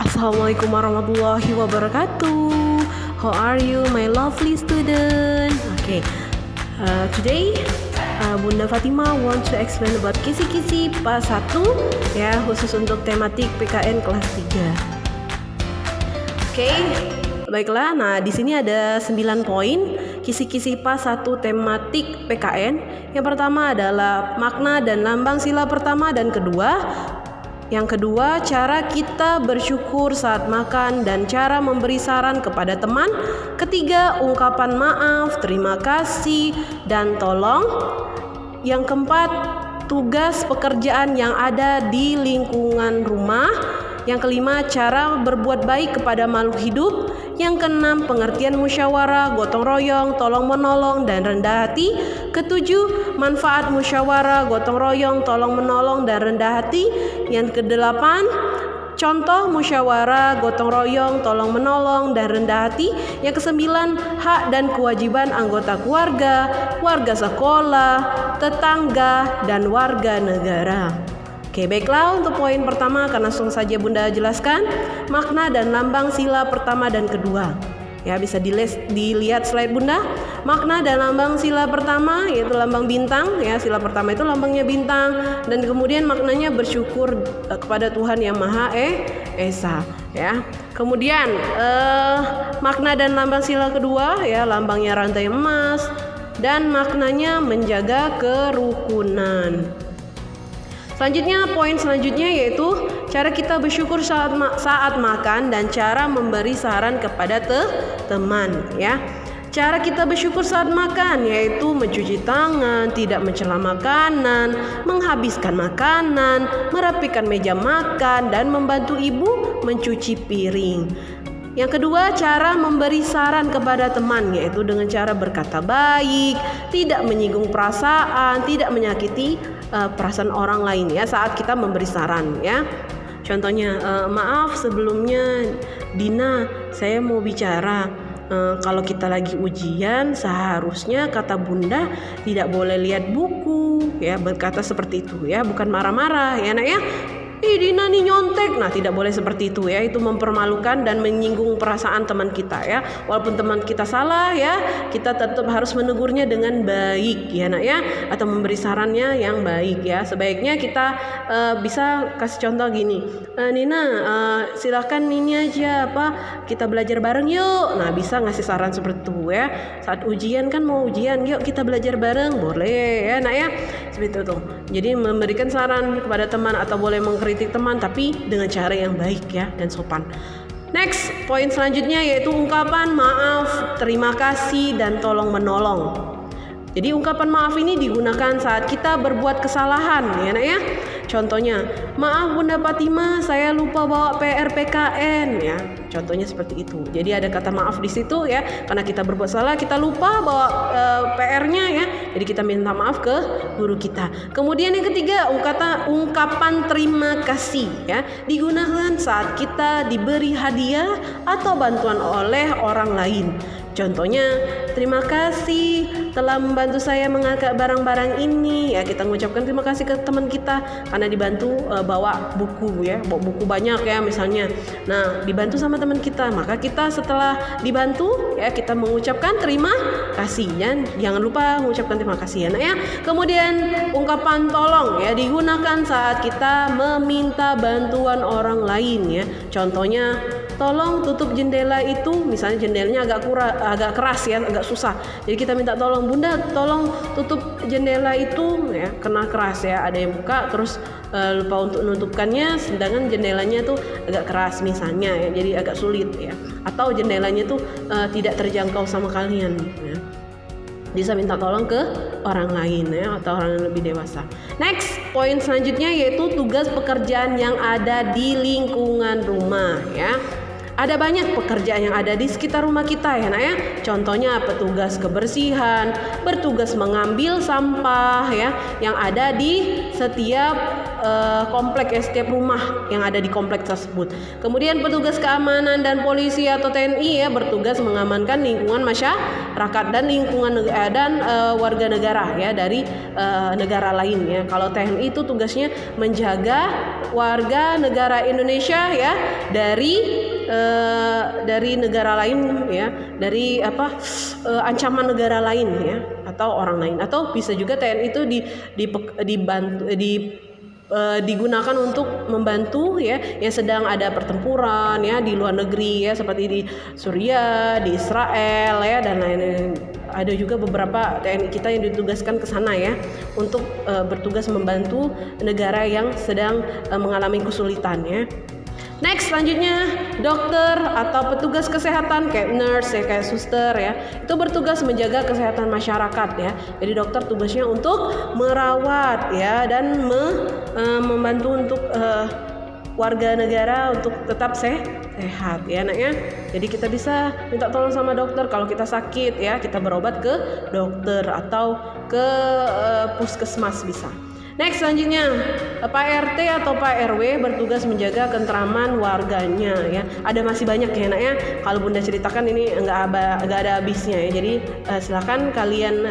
Assalamualaikum warahmatullahi wabarakatuh. How are you, my lovely student? Today Bunda Fatima want to explain about kisi-kisi pas 1 ya, khusus untuk tematik PKN kelas 3. Baiklah. Nah, di sini ada 9 poin kisi-kisi pas 1 tematik PKN. Yang pertama adalah makna dan lambang sila pertama dan kedua. Yang kedua, cara kita bersyukur saat makan dan cara memberi saran kepada teman. Ketiga, ungkapan maaf, terima kasih, dan tolong. Yang keempat, tugas pekerjaan yang ada di lingkungan rumah. Yang kelima, cara berbuat baik kepada makhluk hidup. Yang keenam, pengertian musyawarah, gotong royong, tolong menolong, dan rendah hati. Ketujuh, manfaat musyawarah, gotong royong, tolong menolong, dan rendah hati. Yang kedelapan, contoh musyawarah, gotong royong, tolong menolong, dan rendah hati. Yang kesembilan, hak dan kewajiban anggota keluarga, warga sekolah, tetangga, dan warga negara. Baiklah, untuk poin pertama akan langsung saja Bunda jelaskan makna dan lambang sila pertama dan kedua. Ya, bisa dilihat slide Bunda. Makna dan lambang sila pertama yaitu lambang bintang, ya, sila pertama itu lambangnya bintang, dan kemudian maknanya bersyukur kepada Tuhan yang Maha Esa, ya. Kemudian makna dan lambang sila kedua, ya, lambangnya rantai emas, dan maknanya menjaga kerukunan. Selanjutnya, poin selanjutnya yaitu cara kita bersyukur saat makan dan cara memberi saran kepada teman, ya. Cara kita bersyukur saat makan yaitu mencuci tangan, tidak mencela makanan, menghabiskan makanan, merapikan meja makan, dan membantu ibu mencuci piring. Yang kedua, cara memberi saran kepada teman yaitu dengan cara berkata baik, tidak menyinggung perasaan, tidak menyakiti perasaan orang lain, ya, saat kita memberi saran, ya. Contohnya, maaf sebelumnya Dina, saya mau bicara. Kalau kita lagi ujian seharusnya kata Bunda tidak boleh lihat buku, ya, berkata seperti itu, ya, bukan marah-marah, ya Nak, ya. Dina nih nyontek. Nah, tidak boleh seperti itu, ya. Itu mempermalukan dan menyinggung perasaan teman kita, ya. Walaupun teman kita salah, ya, kita tetap harus menegurnya dengan baik, ya Nak, ya, atau memberi sarannya yang baik, ya. Sebaiknya kita bisa kasih contoh gini, Nina, silakan ini aja kita belajar bareng yuk. Nah, bisa ngasih saran seperti itu, ya. Saat ujian kan mau ujian, yuk kita belajar bareng, boleh, ya Nak, ya. Seperti itu. Jadi memberikan saran kepada teman atau boleh mengkritik teman, tapi dengan cara yang baik, ya, dan sopan. Next, poin selanjutnya yaitu ungkapan maaf, terima kasih, dan tolong menolong. Jadi ungkapan maaf ini digunakan saat kita berbuat kesalahan, ya Nak, ya. Contohnya, maaf Bunda Fatima, saya lupa bawa PR PKN, ya. Contohnya seperti itu. Jadi ada kata maaf di situ, ya, karena kita berbuat salah, kita lupa bawa PR-nya, ya. Jadi kita minta maaf ke guru kita. Kemudian yang ketiga, ungkapan terima kasih, ya, digunakan saat kita diberi hadiah atau bantuan oleh orang lain. Contohnya, terima kasih telah membantu saya mengangkat barang-barang ini, ya, kita mengucapkan terima kasih ke teman kita karena dibantu bawa buku, ya, bawa buku banyak, ya, misalnya. Nah, dibantu sama teman kita, maka kita setelah dibantu, ya, kita mengucapkan terima kasih, ya. Jangan lupa mengucapkan terima kasih, ya Nak, ya. Kemudian ungkapan tolong, ya, digunakan saat kita meminta bantuan orang lain, ya. Contohnya, tolong tutup jendela itu, misalnya jendelanya agak keras, ya, agak susah. Jadi kita minta tolong, Bunda, tolong tutup jendela itu, ya, kena keras, ya. Ada yang buka terus lupa untuk menutupkannya, sedangkan jendelanya tuh agak keras misalnya, ya, jadi agak sulit, ya. Atau jendelanya tuh tidak terjangkau sama kalian, ya. Bisa minta tolong ke orang lain, ya, atau orang yang lebih dewasa. Next, poin selanjutnya yaitu tugas pekerjaan yang ada di lingkungan rumah, ya. Ada banyak pekerjaan yang ada di sekitar rumah kita ya nak ya. Contohnya petugas kebersihan, bertugas mengambil sampah ya yang ada di setiap komplek setiap rumah yang ada di komplek tersebut. Kemudian petugas keamanan dan polisi atau TNI ya bertugas mengamankan lingkungan masyarakat dan lingkungan dan warga negara ya dari negara lain ya. Kalau TNI itu tugasnya menjaga warga negara Indonesia ya dari negara lain ya, dari ancaman negara lain ya atau orang lain, atau bisa juga TNI itu digunakan untuk membantu ya yang sedang ada pertempuran ya di luar negeri ya, seperti di Suriah, di Israel ya dan lain-lain. Ada juga beberapa TNI kita yang ditugaskan ke sana ya untuk bertugas membantu negara yang sedang mengalami kesulitan ya. Next, selanjutnya dokter atau petugas kesehatan kayak nurse ya, kayak suster ya, itu bertugas menjaga kesehatan masyarakat ya. Jadi dokter tugasnya untuk merawat ya dan membantu untuk warga negara untuk tetap sehat ya anaknya. Jadi kita bisa minta tolong sama dokter kalau kita sakit ya, kita berobat ke dokter atau ke puskesmas bisa. Next, selanjutnya Pak RT atau Pak RW bertugas menjaga ketentraman warganya ya. Ada masih banyak ya nak ya. Kalau Bunda ceritakan ini nggak ada habisnya ya. Jadi silakan kalian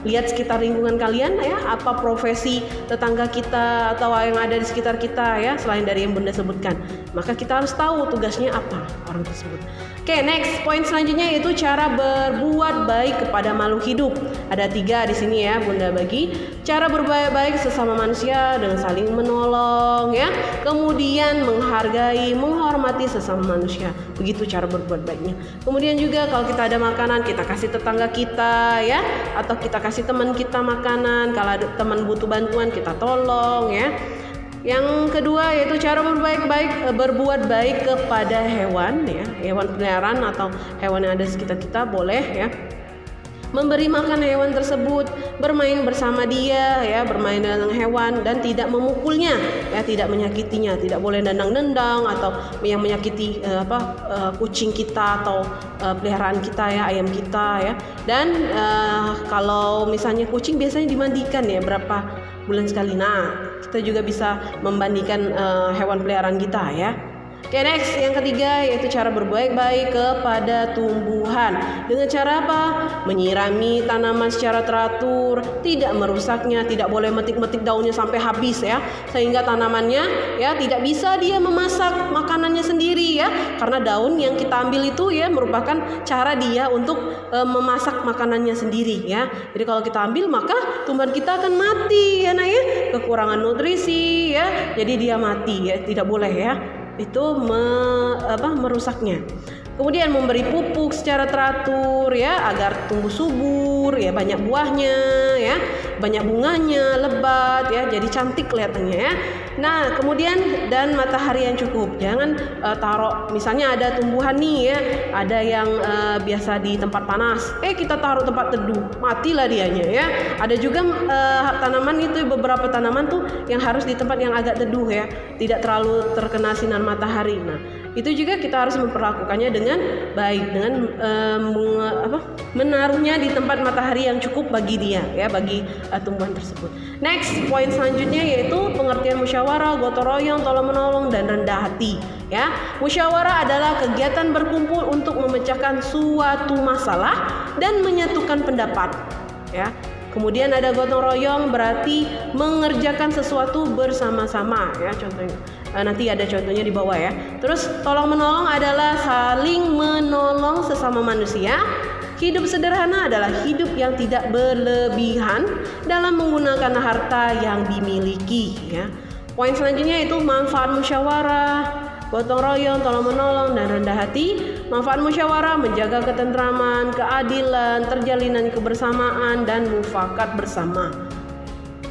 lihat sekitar lingkungan kalian ya, apa profesi tetangga kita atau yang ada di sekitar kita ya, selain dari yang Bunda sebutkan. Maka kita harus tahu tugasnya apa orang tersebut. Oke, next poin selanjutnya yaitu cara berbuat baik kepada makhluk hidup. Ada 3 di sini ya Bunda bagi. Cara berbuat baik sesama manusia dengan saling menolong ya, kemudian menghargai, menghormati sesama manusia. Begitu cara berbuat baiknya. Kemudian juga kalau kita ada makanan, kita kasih tetangga kita ya, atau kita kasih teman kita makanan. Kalau ada teman butuh bantuan, kita tolong ya. Yang kedua yaitu cara berbuat baik kepada hewan ya, hewan peliharaan atau hewan yang ada di sekitar kita boleh ya. Memberi makan hewan tersebut, bermain bersama dia ya, bermain dengan hewan dan tidak memukulnya ya, tidak menyakitinya, tidak boleh nendang-nendang atau yang menyakiti kucing kita atau peliharaan kita ya, ayam kita ya. Dan kalau misalnya kucing biasanya dimandikan ya berapa bulan sekali. Nah, kita juga bisa membandingkan hewan peliharaan kita ya. Oke, next yang ketiga yaitu cara berbuat baik kepada tumbuhan. Dengan cara apa? Menyirami tanaman secara teratur, tidak merusaknya, tidak boleh metik-metik daunnya sampai habis ya, sehingga tanamannya ya tidak bisa dia memasak makanannya sendiri ya, karena daun yang kita ambil itu ya merupakan cara dia untuk memasak makanannya sendiri ya. Jadi kalau kita ambil maka tumbuhan kita akan mati ya, kekurangan nutrisi ya, jadi dia mati ya, tidak boleh ya. Itu merusaknya. Kemudian memberi pupuk secara teratur ya agar tumbuh subur ya, banyak buahnya ya, banyak bunganya, lebat ya, jadi cantik kelihatannya ya. Nah, kemudian dan matahari yang cukup. Jangan taruh misalnya ada tumbuhan nih ya, ada yang biasa di tempat panas. Kita taruh tempat teduh, matilah dianya ya. Ada juga tanaman itu, beberapa tanaman tuh yang harus di tempat yang agak teduh ya, tidak terlalu terkena sinar matahari. Nah, itu juga kita harus memperlakukannya dengan baik, dengan menaruhnya di tempat matahari yang cukup bagi dia ya, bagi tumbuhan tersebut. Next, poin selanjutnya yaitu pengertian musyawarah, gotong royong, tolong menolong dan rendah hati ya. Musyawarah adalah kegiatan berkumpul untuk memecahkan suatu masalah dan menyatukan pendapat ya. Kemudian ada gotong royong, berarti mengerjakan sesuatu bersama-sama ya, contohnya. Nanti ada contohnya di bawah ya. Terus tolong menolong adalah saling menolong sesama manusia. Hidup sederhana adalah hidup yang tidak berlebihan dalam menggunakan harta yang dimiliki ya. Poin selanjutnya itu manfaat musyawarah, gotong royong, tolong menolong dan rendah hati. Manfaat musyawarah menjaga ketentraman, keadilan, terjalinan kebersamaan dan mufakat bersama.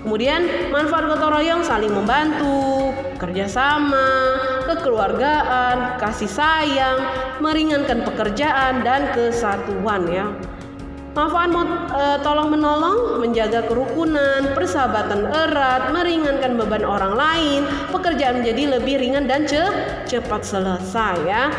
Kemudian manfaat gotong royong saling membantu, kerjasama, kekeluargaan, kasih sayang, meringankan pekerjaan dan kesatuan ya. Manfaat tolong menolong menjaga kerukunan, persahabatan erat, meringankan beban orang lain, pekerjaan menjadi lebih ringan dan cepat selesai ya.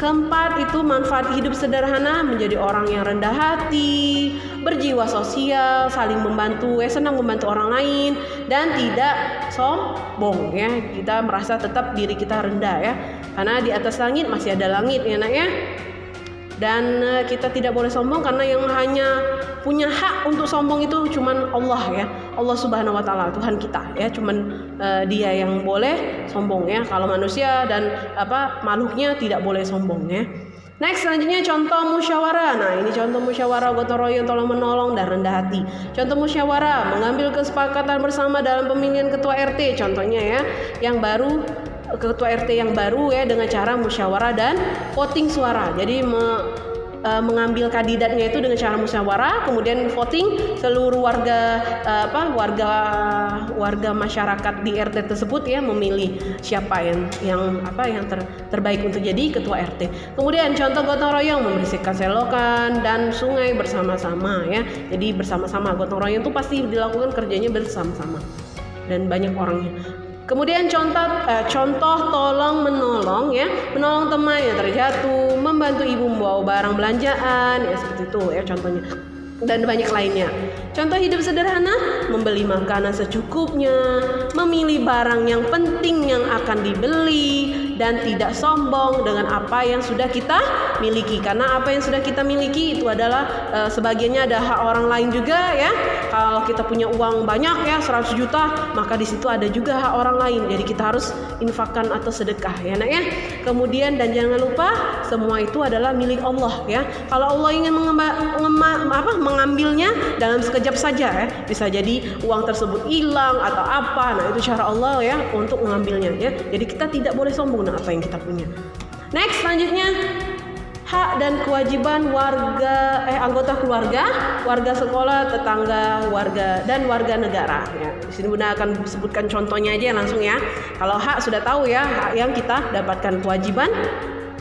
Keempat itu manfaat hidup sederhana, menjadi orang yang rendah hati, berjiwa sosial, saling membantu, senang membantu orang lain, dan tidak sombong ya. Kita merasa tetap diri kita rendah ya, karena di atas langit masih ada langit ya nak ya. Dan kita tidak boleh sombong, karena yang hanya punya hak untuk sombong itu cuman Allah ya, Allah Subhanahu wa taala, Tuhan kita ya, cuman Dia yang boleh sombong ya. Kalau manusia dan makhluknya tidak boleh sombong ya. Next, selanjutnya contoh musyawarah. Nah, ini contoh musyawarah gotong royong, tolong menolong dan rendah hati. Contoh musyawarah, mengambil kesepakatan bersama dalam pemilihan ketua RT. Contohnya ya, yang baru, ketua RT yang baru ya, dengan cara musyawarah dan voting suara. Jadi mengambil kandidatnya itu dengan cara musyawarah, kemudian voting seluruh warga masyarakat di RT tersebut ya, memilih siapa yang terbaik untuk jadi ketua RT. Kemudian contoh gotong royong, membersihkan selokan dan sungai bersama-sama ya. Jadi bersama-sama, gotong royong itu pasti dilakukan kerjanya bersama-sama dan banyak orangnya. Kemudian contoh tolong menolong ya, menolong teman yang terjatuh, membantu ibu membawa barang belanjaan ya, seperti itu ya contohnya, dan banyak lainnya. Contoh hidup sederhana, membeli makanan secukupnya, memilih barang yang penting yang akan dibeli, dan tidak sombong dengan apa yang sudah kita miliki, karena apa yang sudah kita miliki itu adalah sebagiannya ada hak orang lain juga ya. Kalau kita punya uang banyak ya, 100 juta, maka di situ ada juga hak orang lain. Jadi kita harus infakkan atau sedekah ya nak ya. Kemudian dan jangan lupa, semua itu adalah milik Allah ya. Kalau Allah ingin mengambilnya dalam sekejap saja ya, bisa jadi uang tersebut hilang atau apa. Nah, itu cara Allah ya untuk mengambilnya ya. Jadi kita tidak boleh sombong dengan apa yang kita punya. Next, selanjutnya hak dan kewajiban anggota keluarga, warga sekolah, tetangga, warga dan warga negara. Ya, di sini Bunda akan sebutkan contohnya aja langsung ya. Kalau hak sudah tahu ya, hak yang kita dapatkan, kewajiban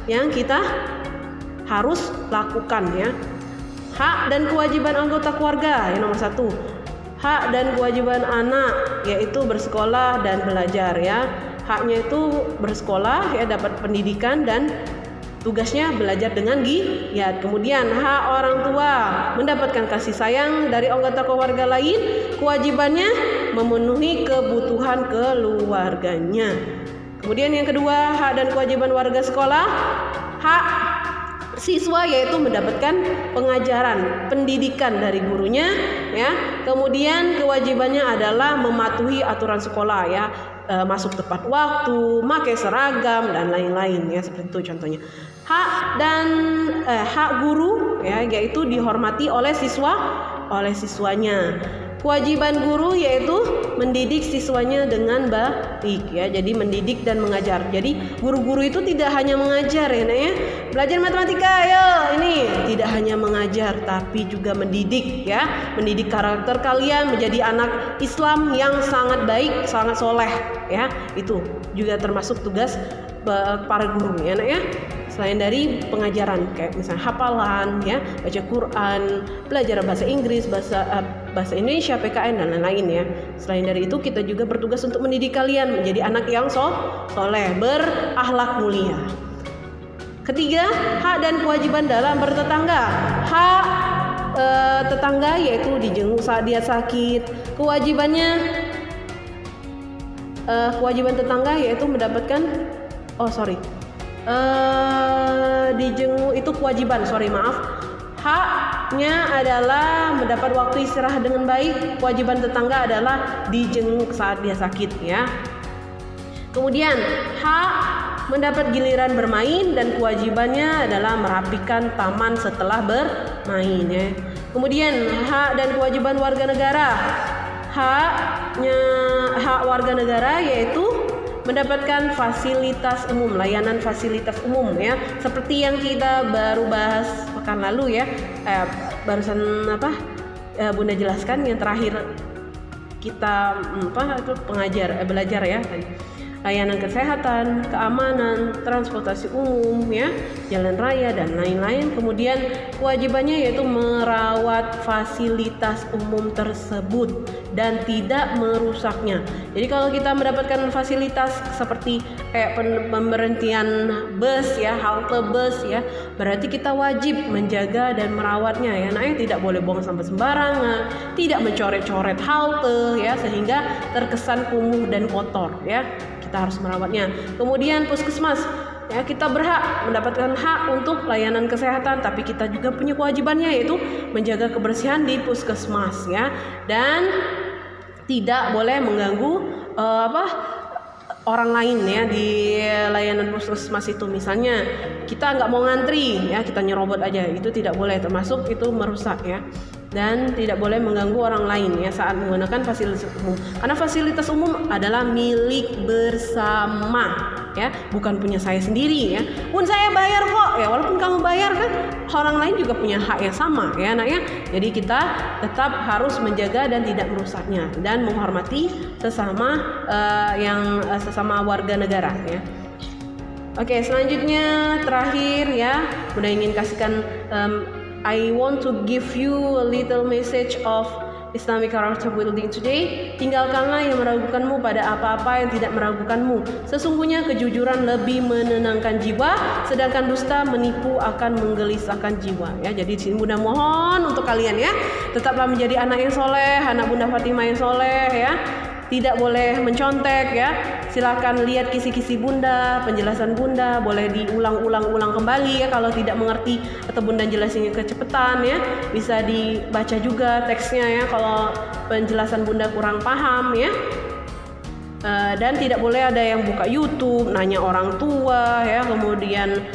yang kita harus lakukan ya. Hak dan kewajiban anggota keluarga yang nomor 1. Hak dan kewajiban anak yaitu bersekolah dan belajar ya. Haknya itu bersekolah ya, dapat pendidikan dan tugasnya belajar dengan giat. Kemudian hak orang tua mendapatkan kasih sayang dari anggota keluarga lain, kewajibannya memenuhi kebutuhan keluarganya. Kemudian yang kedua, hak dan kewajiban warga sekolah, hak siswa yaitu mendapatkan pengajaran, pendidikan dari gurunya ya. Kemudian kewajibannya adalah mematuhi aturan sekolah ya, masuk tepat waktu, pakai seragam dan lain-lain ya, seperti itu contohnya. Hak guru ya, yaitu dihormati oleh siswanya. Kewajiban guru yaitu mendidik siswanya dengan baik ya, jadi mendidik dan mengajar. Jadi guru-guru itu tidak hanya mengajar ya, nak ya. Belajar matematika ayo, ini tidak hanya mengajar tapi juga mendidik ya, mendidik karakter kalian menjadi anak Islam yang sangat baik, sangat soleh ya. Itu juga termasuk tugas para guru ya, nak ya. Selain dari pengajaran kayak misalnya hafalan ya, baca Quran, belajar bahasa Inggris, bahasa Indonesia, PKN dan lain-lain ya. Selain dari itu kita juga bertugas untuk mendidik kalian menjadi anak yang soleh, berakhlak mulia. Ketiga, hak dan kewajiban dalam bertetangga. Hak tetangga yaitu dijenguk saat dia sakit. Kewajiban tetangga yaitu mendapatkan dijenguk itu kewajiban, haknya adalah mendapat waktu istirahat dengan baik. Kewajiban tetangga adalah dijenguk saat dia sakit ya. Kemudian hak mendapat giliran bermain dan kewajibannya adalah merapikan taman setelah bermain ya. Kemudian hak dan kewajiban warga negara. Hak warga negara yaitu mendapatkan fasilitas umum, layanan fasilitas umum ya, seperti yang kita baru bahas pekan lalu ya, barusan Bunda jelaskan yang terakhir kita belajar ya. layanan kesehatan, keamanan, transportasi umum, ya, jalan raya dan lain-lain. Kemudian kewajibannya yaitu merawat fasilitas umum tersebut dan tidak merusaknya. Jadi kalau kita mendapatkan fasilitas seperti kayak pemberhentian bus, ya, halte bus, ya, berarti kita wajib menjaga dan merawatnya, ya. Nah, tidak boleh buang sampah sembarangan, tidak mencoret-coret halte, ya, sehingga terkesan kumuh dan kotor, ya. Kita harus merawatnya. Kemudian puskesmas, ya, kita berhak mendapatkan hak untuk layanan kesehatan, tapi kita juga punya kewajibannya yaitu menjaga kebersihan di puskesmas, ya, dan tidak boleh mengganggu orang lain, ya, di layanan puskesmas itu. Misalnya kita nggak mau ngantri, ya, kita nyerobot aja, itu tidak boleh, termasuk itu merusak, ya. Dan tidak boleh mengganggu orang lain, ya, saat menggunakan fasilitas umum, karena fasilitas umum adalah milik bersama, ya, bukan punya saya sendiri, ya. Pun saya bayar kok, ya, walaupun kamu bayar kan orang lain juga punya hak yang sama, ya, anaknya. Jadi kita tetap harus menjaga dan tidak merusaknya dan menghormati sesama sesama warga negara, ya. Oke, selanjutnya terakhir, ya, Bunda ingin kasihkan I want to give you a little message of Islamic character building today. Tinggalkanlah yang meragukanmu pada apa-apa yang tidak meragukanmu. Sesungguhnya kejujuran lebih menenangkan jiwa, sedangkan dusta menipu akan menggelisahkan jiwa, ya. Jadi di sini Bunda mohon untuk kalian, ya, tetaplah menjadi anak yang soleh, anak Bunda Fatimah yang soleh, ya. Tidak boleh mencontek, ya. Silakan lihat kisi-kisi Bunda, penjelasan Bunda, boleh diulang-ulang kembali, ya, kalau tidak mengerti atau Bunda jelasinnya kecepatan, ya. Bisa dibaca juga teksnya, ya, kalau penjelasan Bunda kurang paham, ya. Dan tidak boleh ada yang buka YouTube, nanya orang tua, ya, kemudian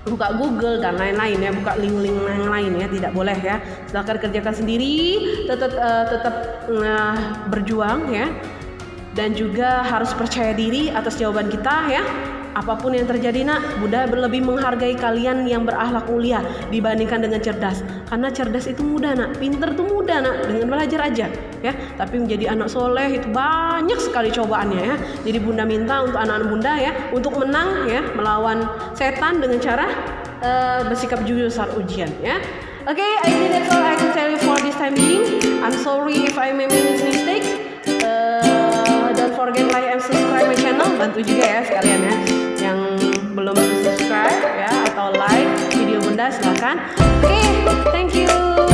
buka Google dan lain-lain, ya, buka link-link yang lain, ya, tidak boleh, ya. Silakan kerjakan sendiri, tetap berjuang, ya, dan juga harus percaya diri atas jawaban kita, ya. Apapun yang terjadi, nak, Bunda lebih menghargai kalian yang berakhlak mulia dibandingkan dengan cerdas. Karena cerdas itu mudah, nak, pinter itu mudah, nak, dengan belajar aja, ya. Tapi menjadi anak soleh itu banyak sekali cobaannya, ya. Jadi Bunda minta untuk anak-anak Bunda, ya, untuk menang, ya, melawan setan dengan cara bersikap jujur saat ujian, ya. Okay, I think that's all I can tell you for this time being. I'm sorry if I made any mistakes. Don't forget like and subscribe my channel. Bantu juga, ya, sekalian, ya, yang belum subscribe, ya, atau like video Bunda, silakan. Okay, thank you.